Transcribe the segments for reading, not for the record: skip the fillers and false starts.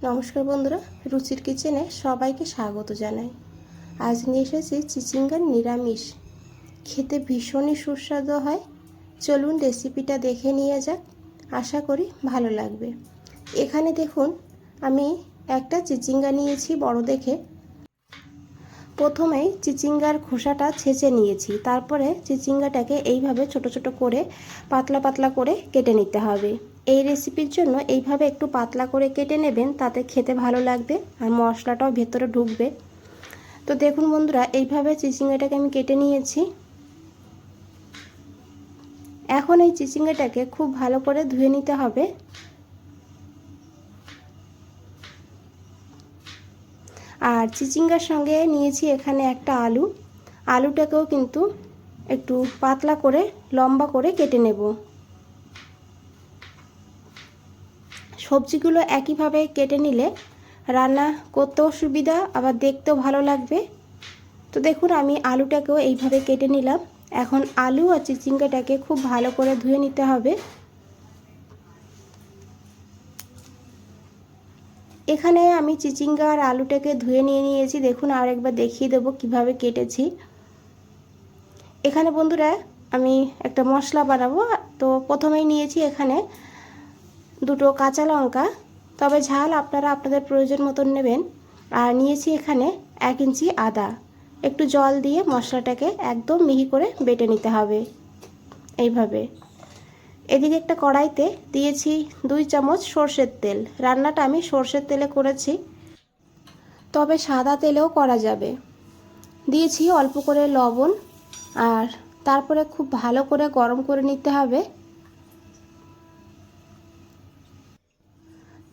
নমস্কার বন্ধুরা, রুচির কিচেনে সবাইকে স্বাগত জানাই। আজ নিয়ে এসেছি চিচিঙ্গার নিরামিষ। খেতে ভীষণই সুস্বাদু হয়। চলুন রেসিপিটা দেখে নিয়ে যাক, আশা করি ভালো লাগবে। এখানে দেখুন, আমি একটা চিচিঙ্গা নিয়েছি বড় দেখে। প্রথমেই চিচিঙ্গার খোসাটা ছেঁচে নিয়েছি, তারপরে চিচিঙ্গাটাকে এইভাবে ছোট ছোট করে পাতলা পাতলা করে কেটে নিতে হবে। এই রেসিপির জন্য এইভাবে একটু পাতলা করে কেটে নেবেন, তাতে খেতে ভালো লাগবে আর মশলাটাও ভেতরে ঢুকবে। তো দেখুন বন্ধুরা, এইভাবে চিচিঙ্গাটাকে আমি কেটে নিয়েছি। এখন এই চিচিঙ্গাটাকে খুব ভালো করে ধুয়ে নিতে হবে। আর চিচিঙ্গার সঙ্গে নিয়েছি এখানে একটা আলু। আলুটাকেও কিন্তু একটু পাতলা করে লম্বা করে কেটে নেব। সবজিগুলো একইভাবে কেটে নিলে রান্না করতেও সুবিধা, আবার দেখতেও ভালো লাগবে। তো দেখুন, আমি আলুটাকেও এইভাবে কেটে নিলাম। এখন আলু আর চিচিঙ্গাটাকে খুব ভালো করে ধুয়ে নিতে হবে। এখানে আমি চিচিঙ্গা আর আলুটাকে ধুয়ে নিয়েছি। দেখুন, আর একবার দেখিয়ে দেবো কিভাবে কেটেছি। এখানে বন্ধুরা আমি একটা মশলা বানাবো। তো প্রথমেই নিয়েছি এখানে দুটো কাঁচা লঙ্কা, তবে ঝাল আপনারা আপনাদের প্রয়োজন মতন নেবেন। আর নিয়েছি এখানে 1 ইঞ্চি আদা। একটু জল দিয়ে মশলাটাকে একদম মিহি করে বেটে নিতে হবে এইভাবে। এদিকে একটা কড়াইতে দিয়েছি 2 চামচ সর্ষের তেল। রান্নাটা আমি সর্ষের তেলে করেছি, তবে সাদা তেলেও করা যাবে। দিয়েছি অল্প করে লবণ, আর তারপরে খুব ভালো করে গরম করে নিতে হবে।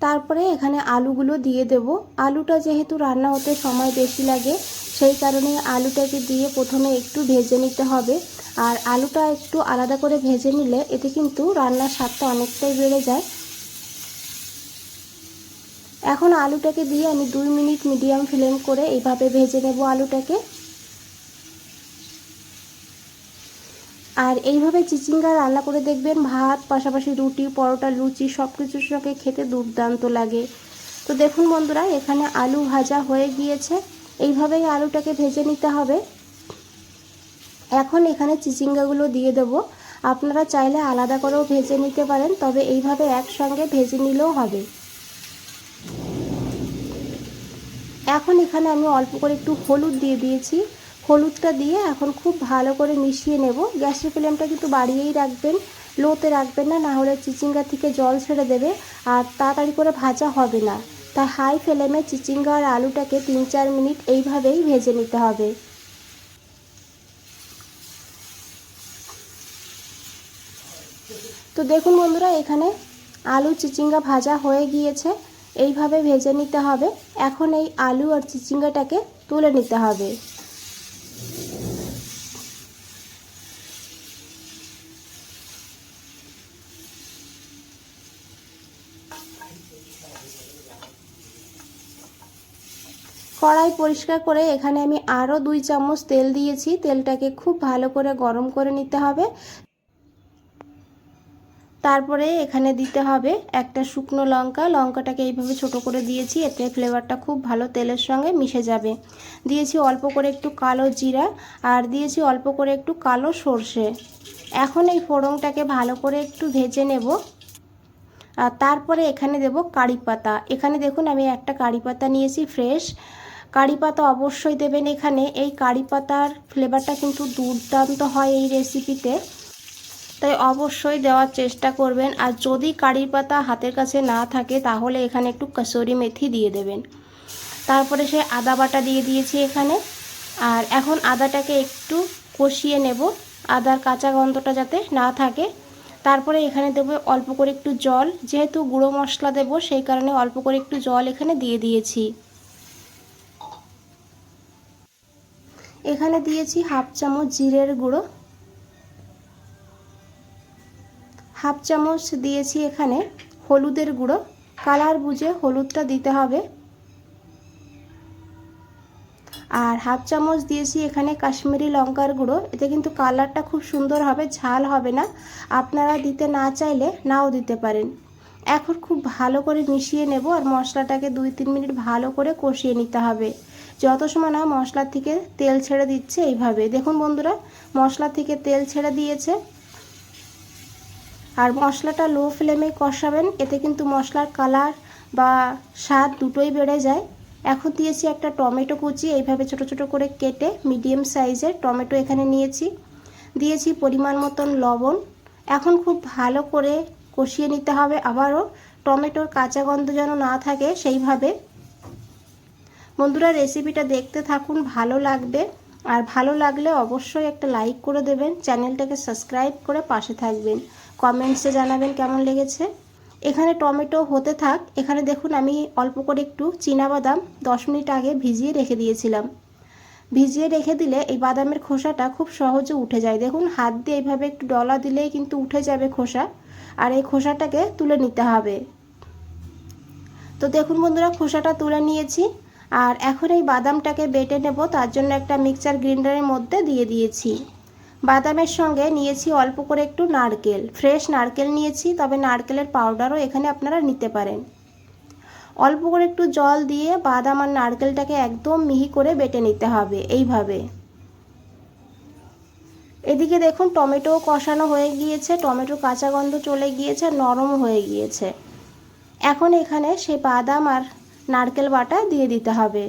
তারপরে এখানে আলুগুলো দিয়ে দেব। আলুটা যেহেতু রান্না হতে সময় বেশি লাগে, সেই কারণে আলুটাকে দিয়ে প্রথমে একটু ভেজে নিতে হবে। আর আলুটা একটু আলাদা করে ভেজে নিলে এতে কিন্তু রান্নার স্বাদটা অনেকটাই বেড়ে যায়। এখন আলুটাকে দিয়ে আমি 2 মিনিট মিডিয়াম ফ্লেম করে এইভাবে ভেজে নেব আলুটাকে। আর এইভাবে চিচিঙ্গা রান্না করে দেখবেন, ভাত পাশাপাশি রুটি, পরোটা, লুচি সব কিছুর সঙ্গে খেতে দুর্দান্ত লাগে। তো দেখুন বন্ধুরা, এখানে আলু ভাজা হয়ে গিয়েছে। এইভাবেই আলুটাকে ভেজে নিতে হবে। এখন এখানে চিচিঙ্গাগুলো দিয়ে দেব। আপনারা চাইলে আলাদা করেও ভেজে নিতে পারেন, তবে এইভাবে একসঙ্গে ভেজে নিলেও হবে। এখন এখানে আমি অল্প করে একটু হলুদ দিয়ে দিয়েছি। হলুদটা দিয়ে এখন খুব ভালো করে মিশিয়ে নেব। গ্যাসের ফ্লেমটা কিন্তু বাড়িয়েই রাখবেন, লোতে রাখবেন না, নাহলে চিচিঙ্গা থেকে জল ছেড়ে দেবে আর তাড়াতাড়ি করে ভাজা হবে না। তাই হাই ফ্লেমে চিচিঙ্গা আর আলুটাকে 3-4 মিনিট এইভাবেই ভেজে নিতে হবে। তো দেখুন বন্ধুরা, এখানে আলু চিচিঙ্গা ভাজা হয়ে গিয়েছে। এইভাবে ভেজে নিতে হবে। এখন এই আলু আর চিচিঙ্গাটাকে তুলে নিতে হবে। কড়াই পরিষ্কার করে এখানে আমি আরও 2 চামচ তেল দিয়েছি। তেলটাকে খুব ভালো করে গরম করে নিতে হবে। তারপরে এখানে দিতে হবে একটা শুকনো লঙ্কা। লঙ্কাটাকে এইভাবে ছোট করে দিয়েছি, এতে ফ্লেভারটা খুব ভালো তেলের সঙ্গে মিশে যাবে। দিয়েছি অল্প করে একটু কালো জিরা, আর দিয়েছি অল্প করে একটু কালো সর্ষে। এখন এই ফোড়নটাকে ভালো করে একটু ভেজে নেব। আর তারপরে এখানে দেব কারি পাতা। এখানে দেখুন, আমি একটা কারি পাতা নিয়েছি ফ্রেশ। কারি পাতা অবশ্যই দেবেন এখানে। এই কারি পাতার ফ্লেভারটা কিন্তু দুর্দান্ত হয় এই রেসিপিতে, তাই অবশ্যই দেওয়ার চেষ্টা করবেন। আর যদি কারি পাতা হাতের কাছে না থাকে, তাহলে এখানে একটু কসুরি মেথি দিয়ে দেবেন। তারপরে সে আদা বাটা দিয়ে দিয়েছি এখানে। আর এখন আদাটাকে একটু কষিয়ে নেব, আদার কাঁচা গন্ধটা যাতে না থাকে। তারপরে এখানে দেবো অল্প করে একটু জল। যেহেতু গুঁড়ো মশলা দেব, সেই কারণে অল্প করে একটু জল এখানে দিয়ে দিয়েছি। এখানে দিয়েছি 1/2 চামচ জিরের গুঁড়ো, 1/2 চামচ দিয়েছি এখানে হলুদের গুঁড়ো। কালার বুঝে হলুদটা দিতে হবে। আর 1/2 চামচ দিয়েছি এখানে কাশ্মীরি লঙ্কার গুঁড়ো। এতে কিন্তু কালারটা খুব সুন্দর হবে, ঝাল হবে না। আপনারা দিতে না চাইলে নাও দিতে পারেন। এখন খুব ভালো করে মিশিয়ে নেব আর মশলাটাকে 2-3 মিনিট ভালো করে কষিয়ে নিতে হবে। যত সময় না মশলা থেকে তেল ছেড়ে দিচ্ছে এইভাবে। দেখুন বন্ধুরা, মশলা থেকে তেল ছেড়ে দিয়েছে। আর মশলাটা লো ফ্লেমে কষাবেন, এতে কিন্তু মশলার কালার বা স্বাদ দুটোই বেড়ে যায়। এখন দিয়েছি একটা টমেটো কুচি, এইভাবে ছোট ছোট করে কেটে মিডিয়াম সাইজের টমেটো এখানে নিয়েছি। দিয়েছি পরিমাণ মতন লবণ। এখন খুব ভালো করে কষিয়ে নিতে হবে আবারও, টমেটোর কাঁচা গন্ধ যেন না থাকে সেইভাবে। বন্ধুরা রেসিপিটা দেখতে থাকুন, ভালো লাগবে। আর ভালো লাগলে অবশ্যই একটা লাইক করে দেবেন, চ্যানেলটাকে সাবস্ক্রাইব করে পাশে থাকবেন, কমেন্টসে জানাবেন কেমন লেগেছে। এখানে টমেটো হতে থাক। এখানে দেখুন আমি অল্প করে একটু চীনাবাদাম 10 মিনিট আগে ভিজিয়ে রেখে দিয়েছিলাম। ভিজিয়ে রেখে দিলে এই বাদামের খোসাটা খুব সহজে উঠে যায়। দেখুন হাত দিয়ে এইভাবে একটু ডলা দিলেই কিন্তু উঠে যাবে খোসা। আর এই খোসাটাকে তুলে নিতে হবে। তো দেখুন বন্ধুরা, খোসাটা তুলে নিয়েছি। আর এখন এই বাদামটাকে বেটে নেব, তার জন্য একটা মিক্সচার গ্রাইন্ডারের মধ্যে দিয়ে দিয়েছি। বাদামের সঙ্গে নিয়েছি অল্প করে একটু নারকেল, ফ্রেশ নারকেল নিয়েছি, তবে নারকেলের পাউডারও এখানে আপনারা নিতে পারেন। অল্প করে একটু জল দিয়ে বাদাম আর নারকেলটাকে একদম মিহি করে বেটে নিতে হবে এইভাবে। এদিকে দেখুন টমেটো কষানো হয়ে গিয়েছে, টমেটোর কাঁচা গন্ধ চলে গিয়েছে, নরম হয়ে গিয়েছে। এখন এখানে সেই বাদাম আর নারকেল বাটা দিয়ে দিতে হবে।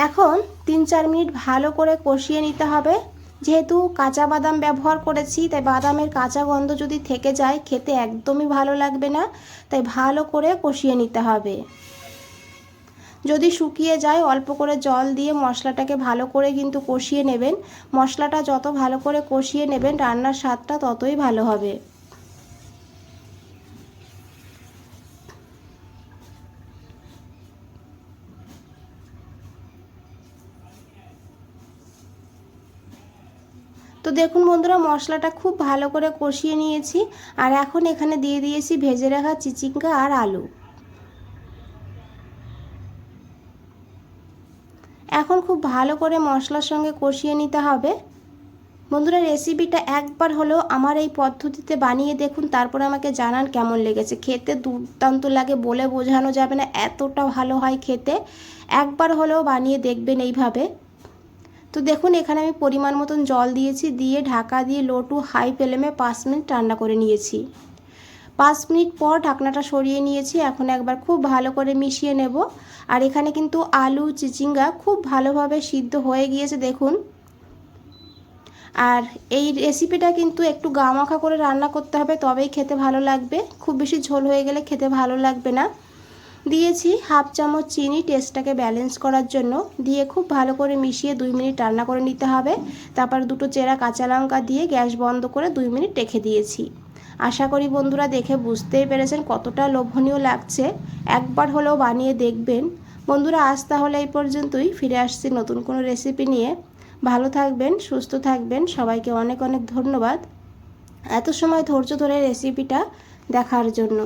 এখন 3-4 মিনিট ভালো করে কষিয়ে নিতে হবে। যেহেতু কাঁচা বাদাম ব্যবহার করেছি, তাই বাদামের কাঁচা গন্ধ যদি থেকে যায় খেতে একদমই ভালো লাগবে না, তাই ভালো করে কষিয়ে নিতে হবে। যদি শুকিয়ে যায় অল্প করে জল দিয়ে মশলাটাকে ভালো করে কিন্তু কষিয়ে নেবেন। মশলাটা যত ভালো করে কষিয়ে নেবেন রান্নার স্বাদটা ততই ভালো হবে। তো দেখুন বন্ধুরা, মশলাটা খুব ভালো করে কষিয়ে নিয়েছি। আর এখন এখানে দিয়ে দিয়েছি ভেজে রাখা চিচিঙ্গা আর আলু। এখন খুব ভালো করে মশলার সঙ্গে কষিয়ে নিতে হবে। বন্ধুরা রেসিপিটা একবার হলেও আমার এই পদ্ধতিতে বানিয়ে দেখুন, তারপর আমাকে জানান কেমন লেগেছে। খেতে দুর্দান্ত লাগে, বলে বোঝানো যাবে না, এতটা ভালো হয় খেতে। একবার হলেও বানিয়ে দেখবেন এইভাবে। তো দেখুন এখানে আমি পরিমাণ মতন জল দিয়েছি, দিয়ে ঢাকা দিয়ে লো টু হাই ফ্লেমে 5 মিনিট রান্না করে নিয়েছি। 5 মিনিট পর ঢাকনাটা সরিয়ে নিয়েছি। এখন একবার খুব ভালো করে মিশিয়ে নেব। আর এখানে কিন্তু আলু চিচিঙ্গা খুব ভালোভাবে সিদ্ধ হয়ে গিয়েছে দেখুন। আর এই রেসিপিটা কিন্তু একটু গামাখা করে রান্না করতে হবে, তবেই খেতে ভালো লাগবে। খুব বেশি ঝোল হয়ে গেলে খেতে ভালো লাগবে না। দিয়েছি হাফ চামচ চিনি টেস্টটাকে ব্যালেন্স করার জন্য, দিয়ে খুব ভালো করে মিশিয়ে 2 মিনিট রান্না করে নিতে হবে। তারপর দুটো চেরা কাঁচা লঙ্কা দিয়ে গ্যাস বন্ধ করে 2 মিনিট রেখে দিয়েছি। আশা করি বন্ধুরা দেখে বুঝতেই পেরেছেন কতটা লোভনীয় লাগছে। একবার হলেও বানিয়ে দেখবেন। বন্ধুরা আজ তাহলে এই পর্যন্তই, ফিরে আসছি নতুন কোনো রেসিপি নিয়ে। ভালো থাকবেন, সুস্থ থাকবেন, সবাইকে অনেক অনেক ধন্যবাদ এত সময় ধৈর্য ধরে রেসিপিটা দেখার জন্য।